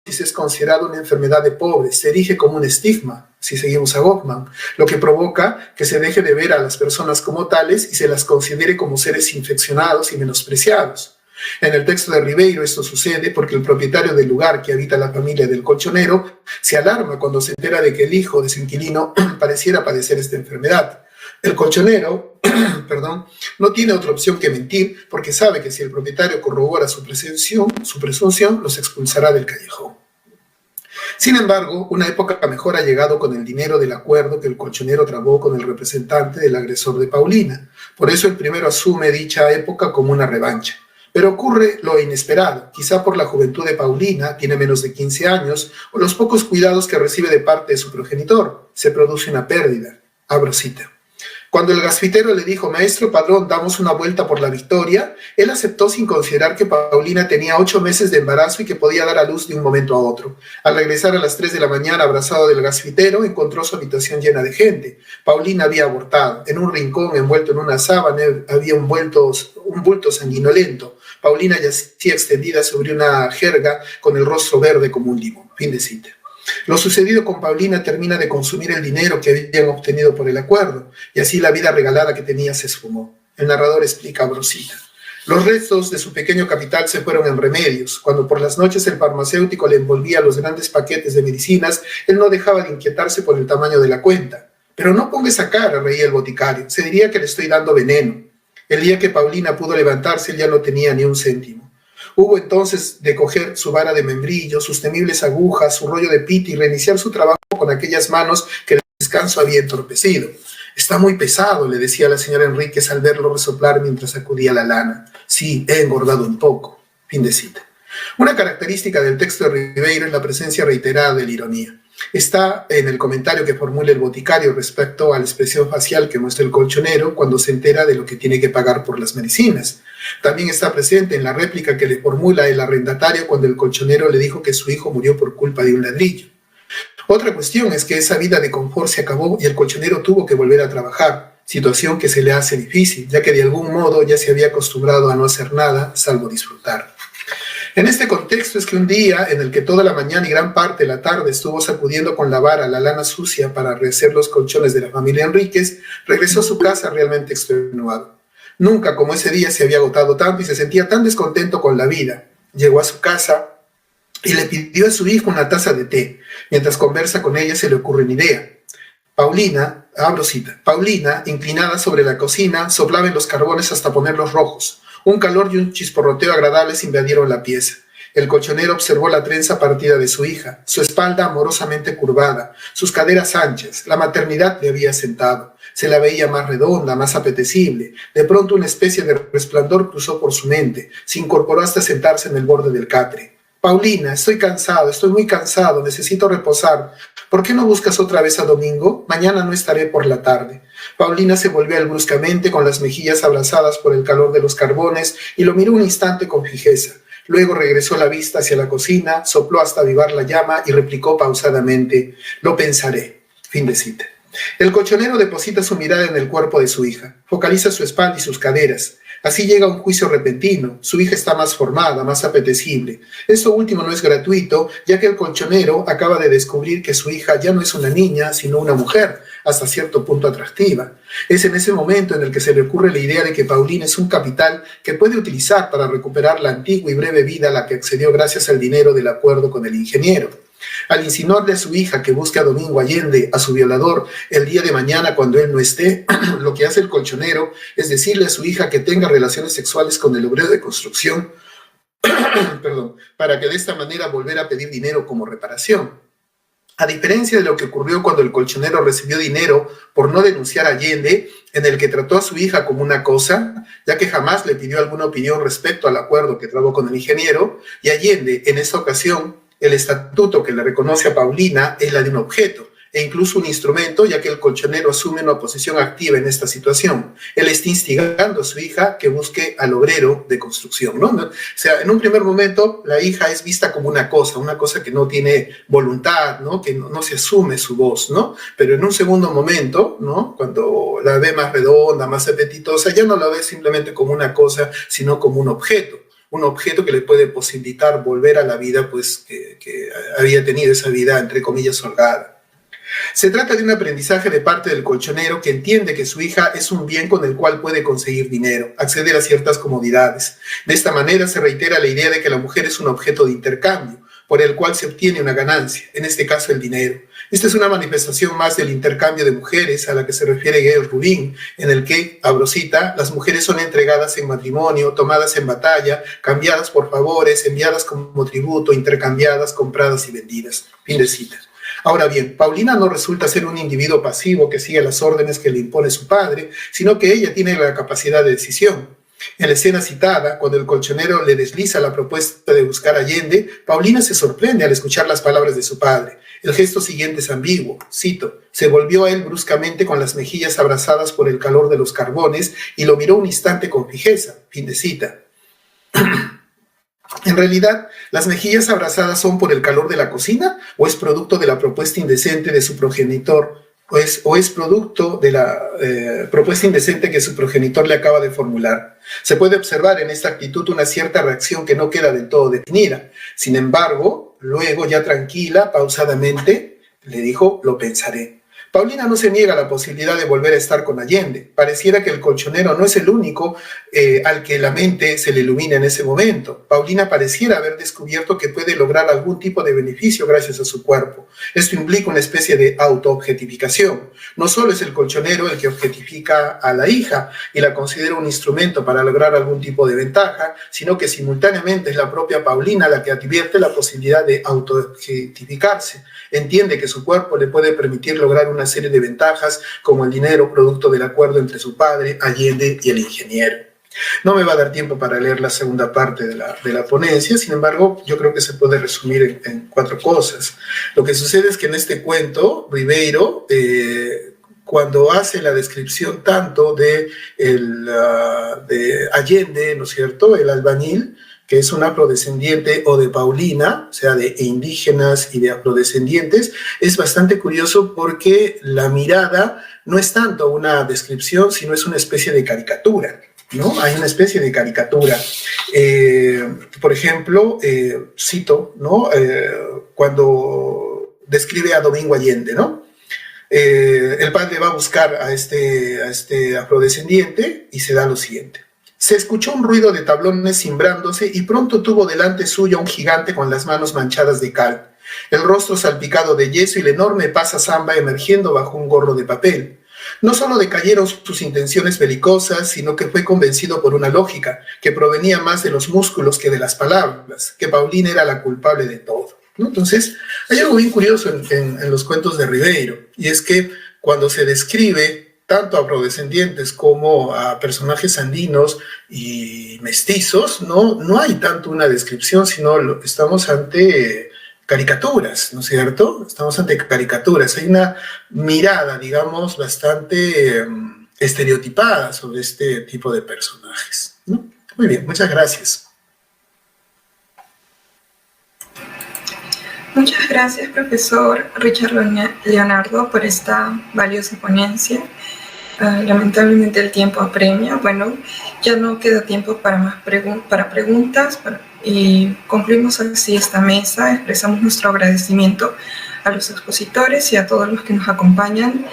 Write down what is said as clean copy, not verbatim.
es considerada una enfermedad de pobres, se erige como un estigma, si seguimos a Goffman, lo que provoca que se deje de ver a las personas como tales y se las considere como seres infeccionados y menospreciados. En el texto de Ribeiro esto sucede porque el propietario del lugar que habita la familia del colchonero se alarma cuando se entera de que el hijo de su inquilino pareciera padecer esta enfermedad. El colchonero no tiene otra opción que mentir porque sabe que si el propietario corrobora su presunción los expulsará del callejón. Sin embargo, una época mejor ha llegado con el dinero del acuerdo que el colchonero trabó con el representante del agresor de Paulina. Por eso el primero asume dicha época como una revancha. Pero ocurre lo inesperado, quizá por la juventud de Paulina, tiene menos de 15 años, o los pocos cuidados que recibe de parte de su progenitor. Se produce una pérdida. Abro cita. Cuando el gasfitero le dijo, maestro Padrón, damos una vuelta por la Victoria, él aceptó sin considerar que Paulina tenía 8 meses de embarazo y que podía dar a luz de un momento a otro. Al regresar a las 3 de la mañana abrazado del gasfitero, encontró su habitación llena de gente. Paulina había abortado. En un rincón, envuelto en una sábana, había un bulto sanguinolento. Paulina yacía extendida sobre una jerga con el rostro verde como un limón. Fin de cita. Lo sucedido con Paulina termina de consumir el dinero que habían obtenido por el acuerdo, y así la vida regalada que tenía se esfumó. El narrador explica a Brosita. Los restos de su pequeño capital se fueron en remedios. Cuando por las noches el farmacéutico le envolvía los grandes paquetes de medicinas, él no dejaba de inquietarse por el tamaño de la cuenta. Pero no ponga esa cara, reía el boticario. Se diría que le estoy dando veneno. El día que Paulina pudo levantarse, él ya no tenía ni un céntimo. Hubo entonces de coger su vara de membrillo, sus temibles agujas, su rollo de pita y reiniciar su trabajo con aquellas manos que el descanso había entorpecido. Está muy pesado, le decía la señora Enríquez al verlo resoplar mientras sacudía la lana. Sí, he engordado un poco. Fin de cita. Una característica del texto de Ribeiro es la presencia reiterada de la ironía. Está en el comentario que formula el boticario respecto a la expresión facial que muestra el colchonero cuando se entera de lo que tiene que pagar por las medicinas. También está presente en la réplica que le formula el arrendatario cuando el colchonero le dijo que su hijo murió por culpa de un ladrillo. Otra cuestión es que esa vida de confort se acabó y el colchonero tuvo que volver a trabajar, situación que se le hace difícil, ya que de algún modo ya se había acostumbrado a no hacer nada salvo disfrutar. En este contexto es que un día en el que toda la mañana y gran parte de la tarde estuvo sacudiendo con la vara la lana sucia para rehacer los colchones de la familia Enríquez, regresó a su casa realmente extenuado. Nunca como ese día se había agotado tanto y se sentía tan descontento con la vida. Llegó a su casa y le pidió a su hijo una taza de té. Mientras conversa con ella se le ocurre una idea. Paulina, abro cita, Paulina, inclinada sobre la cocina, soplaba en los carbones hasta ponerlos rojos. Un calor y un chisporroteo agradables invadieron la pieza. El colchonero observó la trenza partida de su hija, su espalda amorosamente curvada, sus caderas anchas. La maternidad le había sentado. Se la veía más redonda, más apetecible. De pronto una especie de resplandor cruzó por su mente. Se incorporó hasta sentarse en el borde del catre. Paulina, estoy cansado, estoy muy cansado, necesito reposar. ¿Por qué no buscas otra vez a Domingo? Mañana no estaré por la tarde. Paulina se volvió a él bruscamente con las mejillas abrasadas por el calor de los carbones y lo miró un instante con fijeza. Luego regresó la vista hacia la cocina, sopló hasta avivar la llama y replicó pausadamente, lo pensaré. Fin de cita. El colchonero deposita su mirada en el cuerpo de su hija, focaliza su espalda y sus caderas. Así llega a un juicio repentino. Su hija está más formada, más apetecible. Esto último no es gratuito, ya que el colchonero acaba de descubrir que su hija ya no es una niña, sino una mujer, hasta cierto punto atractiva. Es en ese momento en el que se le ocurre la idea de que Paulina es un capital que puede utilizar para recuperar la antigua y breve vida a la que accedió gracias al dinero del acuerdo con el ingeniero. Al insinuarle a su hija que busque a Domingo Allende, a su violador, el día de mañana cuando él no esté, lo que hace el colchonero es decirle a su hija que tenga relaciones sexuales con el obrero de construcción, para que de esta manera volver a pedir dinero como reparación. A diferencia de lo que ocurrió cuando el colchonero recibió dinero por no denunciar a Allende, en el que trató a su hija como una cosa, ya que jamás le pidió alguna opinión respecto al acuerdo que trabó con el ingeniero, y Allende, en esta ocasión, el estatuto que le reconoce a Paulina es la de un objeto e incluso un instrumento, ya que el colchonero asume una posición activa en esta situación. Él está instigando a su hija que busque al obrero de construcción, ¿no? O sea, en un primer momento la hija es vista como una cosa que no tiene voluntad, ¿no? Que no se asume su voz, ¿no? Pero en un segundo momento, ¿no? Cuando la ve más redonda, más apetitosa, ya no la ve simplemente como una cosa, sino como un objeto. un objeto que le puede posibilitar volver a la vida, pues que había tenido esa vida, entre comillas, holgada. Se trata de un aprendizaje de parte del colchonero que entiende que su hija es un bien con el cual puede conseguir dinero, acceder a ciertas comodidades. De esta manera se reitera la idea de que la mujer es un objeto de intercambio, por el cual se obtiene una ganancia, en este caso el dinero. Esta es una manifestación más del intercambio de mujeres a la que se refiere Gail Rubin, en el que, abro cita, las mujeres son entregadas en matrimonio, tomadas en batalla, cambiadas por favores, enviadas como tributo, intercambiadas, compradas y vendidas. Fin de cita. Ahora bien, Paulina no resulta ser un individuo pasivo que sigue las órdenes que le impone su padre, sino que ella tiene la capacidad de decisión. En la escena citada, cuando el colchonero le desliza la propuesta de buscar a Allende, Paulina se sorprende al escuchar las palabras de su padre. El gesto siguiente es ambiguo, cito, se volvió a él bruscamente con las mejillas abrasadas por el calor de los carbones y lo miró un instante con fijeza, fin de cita. En realidad, ¿las mejillas abrasadas son por el calor de la cocina o es producto de la propuesta indecente de su progenitor o es producto de la propuesta indecente que su progenitor le acaba de formular? Se puede observar en esta actitud una cierta reacción que no queda del todo definida. Sin embargo, luego, ya tranquila, pausadamente, le dijo, lo pensaré. Paulina no se niega a la posibilidad de volver a estar con Allende. Pareciera que el colchonero no es el único al que la mente se le ilumina en ese momento. Paulina pareciera haber descubierto que puede lograr algún tipo de beneficio gracias a su cuerpo. Esto implica una especie de autoobjetificación. No solo es el colchonero el que objetifica a la hija y la considera un instrumento para lograr algún tipo de ventaja, sino que simultáneamente es la propia Paulina la que advierte la posibilidad de autoobjetificarse. Entiende que su cuerpo le puede permitir lograr una serie de ventajas como el dinero producto del acuerdo entre su padre, Allende y el ingeniero. No me va a dar tiempo para leer la segunda parte de la ponencia, sin embargo, yo creo que se puede resumir en 4 cosas. Lo que sucede es que en este cuento, Ribeiro, cuando hace la descripción tanto de Allende, ¿no es cierto?, el albañil, que es un afrodescendiente, o de Paulina, o sea, de indígenas y de afrodescendientes, es bastante curioso porque la mirada no es tanto una descripción, sino es una especie de caricatura, ¿no? Hay una especie de caricatura. Por ejemplo, cito, ¿no?, cuando describe a Domingo Allende, ¿no? El padre va a buscar a este afrodescendiente y se da lo siguiente. Se escuchó un ruido de tablones cimbrándose y pronto tuvo delante suyo a un gigante con las manos manchadas de cal, el rostro salpicado de yeso y la enorme pasa zamba emergiendo bajo un gorro de papel. No solo decayeron sus intenciones belicosas, sino que fue convencido por una lógica que provenía más de los músculos que de las palabras, que Paulina era la culpable de todo, ¿no? Entonces, hay algo bien curioso en los cuentos de Ribeiro, y es que cuando se describe tanto a afrodescendientes como a personajes andinos y mestizos, no hay tanto una descripción, sino estamos ante caricaturas, ¿no es cierto? Estamos ante caricaturas. Hay una mirada, digamos, bastante estereotipada sobre este tipo de personajes, ¿no? Muy bien, muchas gracias. Muchas gracias, profesor Richard Leonardo, por esta valiosa ponencia. Lamentablemente el tiempo apremia. Bueno, ya no queda tiempo para más preguntas y concluimos así esta mesa. Expresamos nuestro agradecimiento a los expositores y a todos los que nos acompañan.